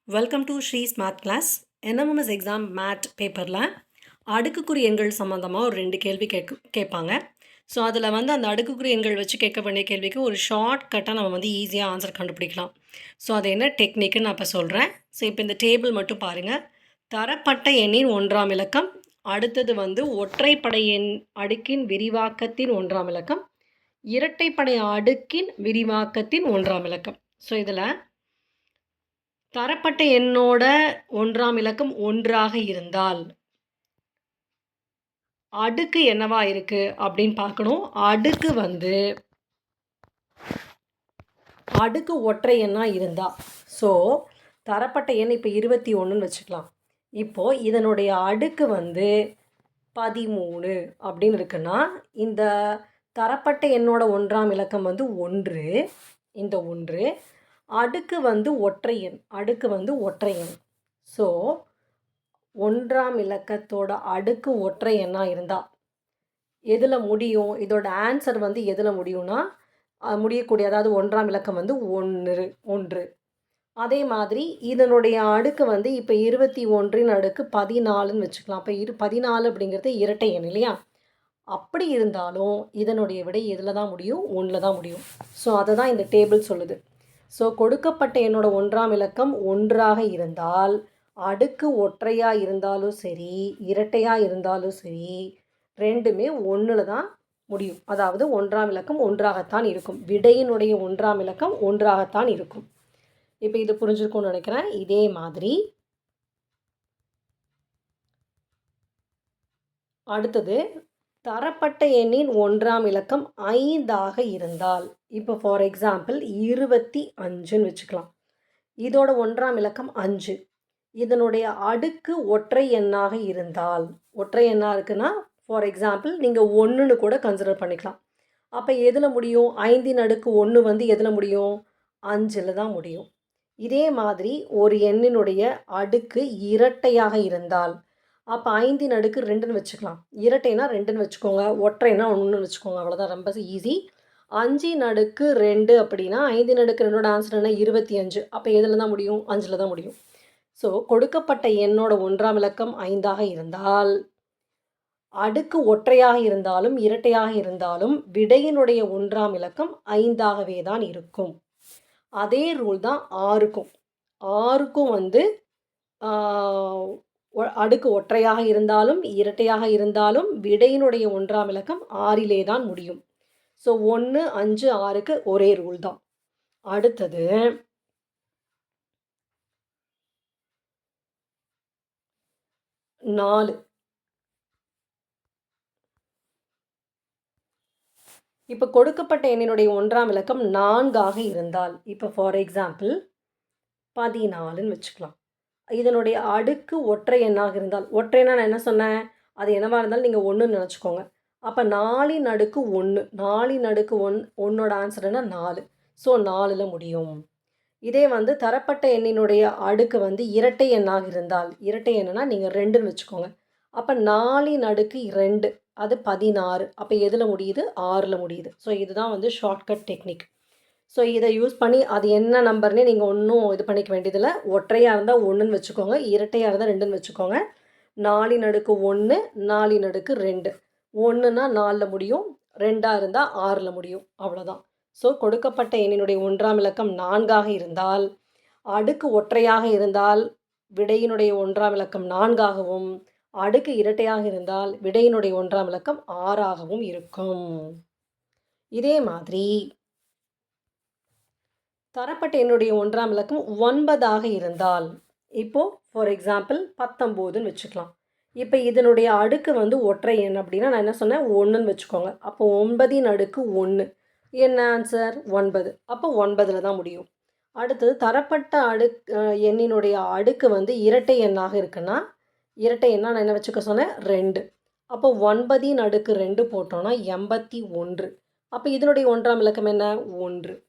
Welcome to Sri's math class. NMS exam math பேப்பரில் அடுக்குக்குறி எண்கள் சம்மந்தமாக ஒரு 2 கேள்வி கேட்பாங்க. ஸோ அதில் அந்த அடுக்குக்குறி எண்கள் வச்சு கேட்க வேண்டிய கேள்விக்கு ஒரு ஷார்ட் கட்டாக நம்ம ஈஸியாக ஆன்சர் கண்டுபிடிக்கலாம். ஸோ அது என்ன டெக்னிக்குன்னு நான் இப்போ சொல்கிறேன். ஸோ இப்போ இந்த டேபிள் மட்டும் பாருங்கள். தரப்பட்ட எண்ணின் 1ஆம் இலக்கம், அடுத்தது ஒற்றைப்படை எண் அடுக்கின் விரிவாக்கத்தின் 1ஆம் இலக்கம், இரட்டைப்படை அடுக்கின் விரிவாக்கத்தின் 1ஆம் இலக்கம். ஸோ இதில் தரப்பட்ட எண்ணோட 1ஆம் இலக்கம் 1ஆக இருந்தால் அடுக்கு என்னவா இருக்கு அப்படின்னு பார்க்கணும். அடுக்கு ஒற்றை எண்ணா இருந்தா, ஸோ தரப்பட்ட எண் இப்போ 21ன்னு வச்சுக்கலாம். இப்போ இதனுடைய அடுக்கு 13 அப்படின்னு இருக்குன்னா, இந்த தரப்பட்ட எண்ணோட 1ஆம் இலக்கம் 1, இந்த 1, அடுக்கு ஒற்றை எண். ஸோ 1ஆம் இலக்கத்தோட அடுக்கு ஒற்றை எண்ணாக இருந்தால் எதில் முடியும்? இதோட ஆன்சர் எதில் முடியும்னா முடியக்கூடிய, அதாவது 1ஆம் இலக்கம் 1. அதே மாதிரி இதனுடைய அடுக்கு இப்போ 21ன் அடுக்கு 14ன்னு வச்சுக்கலாம். அப்போ 14 அப்படிங்கிறது இரட்டை எண் இல்லையா? அப்படி இருந்தாலும் இதனுடைய விடை எதில் தான் முடியும்? 1ல் தான் முடியும். ஸோ அதை தான் இந்த டேபிள் சொல்லுது. ஸோ கொடுக்கப்பட்ட என்னோட 1ஆம் இலக்கம் 1ஆக இருந்தால் அடுக்கு ஒற்றையாக இருந்தாலும் சரி, இரட்டையாக இருந்தாலும் சரி, ரெண்டுமே 1ல் தான் முடியும். அதாவது 1ஆம் இலக்கம் 1ஆகத்தான் இருக்கும். விடையினுடைய 1ஆம் இலக்கம் 1ஆகத்தான் இருக்கும். இப்போ இது புரிஞ்சிருக்கும்னு நினைக்கிறேன். இதே மாதிரி அடுத்தது தரப்பட்ட எண்ணின் 1ஆம் இலக்கம் 5ஆக இருந்தால், இப்போ ஃபார் எக்ஸாம்பிள் 25ன்னு வச்சுக்கலாம். இதோட 1ஆம் இலக்கம் 5. இதனுடைய அடுக்கு ஒற்றை எண்ணாக இருந்தால், ஒற்றை எண்ணாக இருக்குன்னா ஃபார் எக்ஸாம்பிள் நீங்கள் 1ன்னு கூட கன்சிடர் பண்ணிக்கலாம். அப்போ எதில் முடியும்? 5ன் அடுக்கு 1 எதில் முடியும்? 5ல் தான் முடியும். இதே மாதிரி ஒரு எண்ணினுடைய அடுக்கு இரட்டையாக இருந்தால், அப்போ 5ன் அடுக்கு 2ன்னு வச்சுக்கலாம். இரட்டைனா 2ன்னு வச்சுக்கோங்க, ஒற்றைனா 1ன்னு வச்சுக்கோங்க. அவ்வளோதான், ரொம்ப ஈஸி. 5ன் அடுக்கு 2 அப்படின்னா 5ன் அடுக்கு 2ஓட ஆன்சர் என்ன? 25. அப்போ எதில் தான் முடியும்? 5ல் தான் முடியும். ஸோ கொடுக்கப்பட்ட எண்ணோட 1ஆம் இலக்கம் 5ஆக இருந்தால் அடுக்கு ஒற்றையாக இருந்தாலும் இரட்டையாக இருந்தாலும் விடையினுடைய 1ஆம் இலக்கம் 5ஆகவே தான் இருக்கும். அதே ரூல் தான் 6க்கும். 6க்கும் அடுக்கு ஒற்றையாக இருந்தாலும் இரட்டையாக இருந்தாலும் விடையினுடைய 1ஆம் இலக்கம் 6லே தான் முடியும். ஸோ 1, 5, 6க்கு ஒரே ரூல் தான். அடுத்தது நாலு. இப்போ கொடுக்கப்பட்ட எண்ணினுடைய 1ஆம் இலக்கம் 4ஆக இருந்தால், இப்போ ஃபார் எக்ஸாம்பிள் 14ன்னு வச்சுக்கலாம். இதனுடைய அடுக்கு ஒற்றை எண்ணாக இருந்தால், ஒற்றைனா நான் என்ன சொன்னேன்? அது என்னவாக இருந்தாலும் நீங்கள் 1ன்னு நினச்சிக்கோங்க. அப்போ 4ன் அடுக்கு 1, 4ன் அடுக்கு 1ஓட ஆன்சர் என்ன? 4. ஸோ 4ல் முடியும். இதே தரப்பட்ட எண்ணினுடைய அடுக்கு இரட்டை எண்ணாக இருந்தால், இரட்டை எண்ணுனா நீங்கள் 2ன்னு வச்சுக்கோங்க. அப்போ 4ன் அடுக்கு 2, அது 16. அப்போ எதில் முடியுது? 6ல் முடியுது. ஸோ இதுதான் ஷார்ட்கட் டெக்னிக். ஸோ இதை யூஸ் பண்ணி அது என்ன நம்பர்னே நீங்கள் ஒன்றும் இது பண்ணிக்க வேண்டியதில்லை. ஒற்றையாக இருந்தால் 1ன்னு வச்சுக்கோங்க, இரட்டையாக இருந்தால் 2ன்னு வச்சுக்கோங்க. 4ன் அடுக்கு 1, 4ன் அடுக்கு 2. 1ன்னா 4ல் முடியும், 2ஆக இருந்தால் 6ல் முடியும். அவ்வளோதான். ஸோ கொடுக்கப்பட்ட எண்ணினுடைய 1ஆம் இலக்கம் 4ஆக இருந்தால், அடுக்கு ஒற்றையாக இருந்தால் விடையினுடைய 1ஆம் இலக்கம் 4ஆகவும், அடுக்கு இரட்டையாக இருந்தால் விடையினுடைய 1ஆம் இலக்கம் 6ஆகவும் இருக்கும். இதே மாதிரி தரப்பட்ட எண்ணுடைய 1ஆம் இலக்கம் 9ஆக இருந்தால், இப்போது ஃபார் எக்ஸாம்பிள் 19ன்னு வச்சுக்கலாம். இப்போ இதனுடைய அடுக்கு ஒற்றை எண் அப்படின்னா நான் என்ன சொன்னேன்? 1ன்னு வச்சுக்கோங்க. அப்போ 9ன் அடுக்கு 1 என்ன ஆன்சர்? 9. அப்போ 9ல் தான் முடியும். அடுத்தது தரப்பட்ட எண்ணினுடைய அடுக்கு இரட்டை எண்ணாக இருக்குன்னா, இரட்டை எண்ணா நான் என்ன வச்சுக்க சொன்னேன்? 2. அப்போ 9ன் அடுக்கு 2 போட்டோன்னா 81. அப்போ இதனுடைய 1ஆம் இலக்கம் என்ன? 1.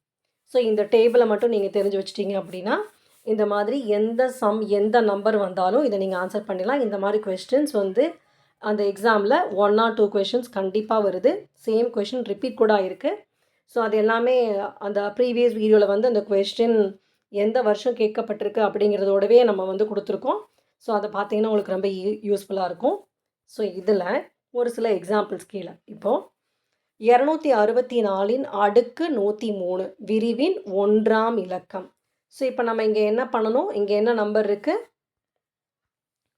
ஸோ இந்த டேபிளை மட்டும் நீங்கள் தெரிஞ்சு வச்சிட்டிங்க அப்படின்னா, இந்த மாதிரி எந்த நம்பர் வந்தாலும் இதை நீங்கள் ஆன்சர் பண்ணிடலாம். இந்த மாதிரி கொஸ்டின்ஸ் அந்த எக்ஸாமில் 1 or 2 கொஷின்ஸ் கண்டிப்பாக வருது. சேம் கொஷின் ரிப்பீட் கூட ஆயிருக்கு. ஸோ அது எல்லாமே அந்த ப்ரீவியஸ் வீடியோவில் அந்த கொஸ்டின் எந்த வருஷம் கேட்கப்பட்டிருக்கு அப்படிங்கிறதோடவே நம்ம வந்து கொடுத்துருக்கோம். ஸோ அதை பார்த்தீங்கன்னா உங்களுக்கு ரொம்ப யூஸ்ஃபுல்லாக இருக்கும். ஸோ இதில் ஒரு சில எக்ஸாம்பிள்ஸ் கீழே இப்போது 264 அடுக்கு 103 விரிவின் 1ஆம் இலக்கம். ஸோ இப்போ நம்ம இங்கே என்ன பண்ணணும், இங்கே என்ன நம்பர் இருக்குது,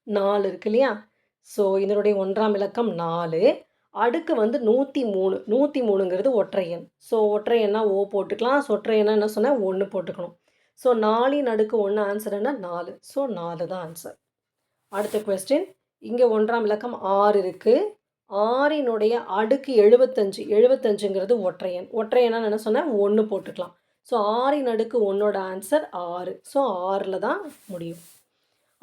4 இருக்கு இல்லையா. ஸோ இதனுடைய 1ஆம் இலக்கம் 4, அடுக்கு வந்து 103. 103ங்கிறது ஒற்றை எண். ஸோ ஒற்றை எண்ணா ஓ போட்டுக்கலாம். ஸோ ஒற்றை எண்ணா என்ன சொன்னேன், 1 போட்டுக்கணும். ஸோ 4 அடுக்கு 1 ஆன்சர் என்ன, 4. ஸோ 4 தான் ஆன்சர். அடுத்த கொஸ்டின், இங்கே 1ஆம் இலக்கம் 6 இருக்குது. 6னுடைய அடுக்கு 75. 75ங்கிறது ஒற்றை எண். ஒற்றை எண்ணா என்ன சொன்னேன், 1 போட்டுக்கலாம். ஸோ 6 அடுக்கு 1ஓட ஆன்சர் 6. ஸோ 6ல் தான் முடியும்.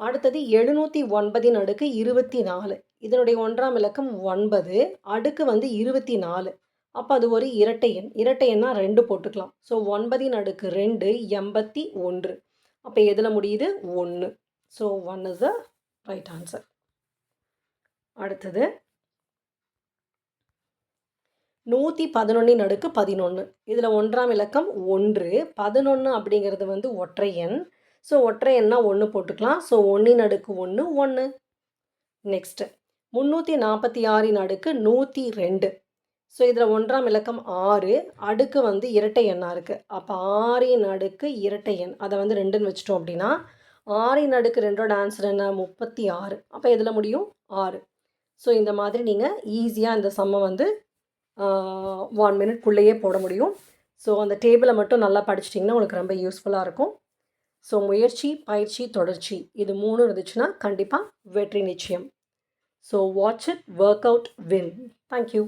அடுத்தது 709 அடுக்கு 24. இதனுடைய 1ஆம் இலக்கம் 9, அடுக்கு வந்து 24. அப்போ அது ஒரு இரட்டை எண். இரட்டை எண்ணா 2 போட்டுக்கலாம். ஸோ 9 அடுக்கு 2 81. அப்போ எதில் முடியுது, 1. So 1 is the right answer. அடுத்தது 111 அடுக்கு 11. இதில் 1ஆம் இலக்கம் 1. 11 அப்படிங்கிறது வந்து ஒற்றை எண். ஸோ ஒற்றை எண்ணா 1 போட்டுக்கலாம். ஸோ 1 அடுக்கு 1 1. நெக்ஸ்ட்டு 346 அடுக்கு 102. ஸோ இதில் 1ஆம் இலக்கம் 6, அடுக்கு வந்து இரட்டை எண்ணாக இருக்குது. அப்போ 6 அடுக்கு இரட்டை எண், அதை வந்து 2ன்னு வச்சிட்டோம் அப்படின்னா 6 அடுக்கு 2ஓட ஆன்சர் என்ன, 36. அப்போ எதில் முடியும், 6. ஸோ இந்த மாதிரி நீங்கள் ஈஸியாக இந்த சம்மை வந்து 1 மினிட்குள்ளேயே போட முடியும். ஸோ அந்த டேபிளை மட்டும் நல்லா படிச்சிட்டிங்கன்னா உங்களுக்கு ரொம்ப யூஸ்ஃபுல்லாக இருக்கும். ஸோ முயற்சி, பயிற்சி, தொடர்ச்சி இது 3 இருந்துச்சுன்னா கண்டிப்பாக வெற்றி நிச்சயம். So watch it, work out, win. Thank you.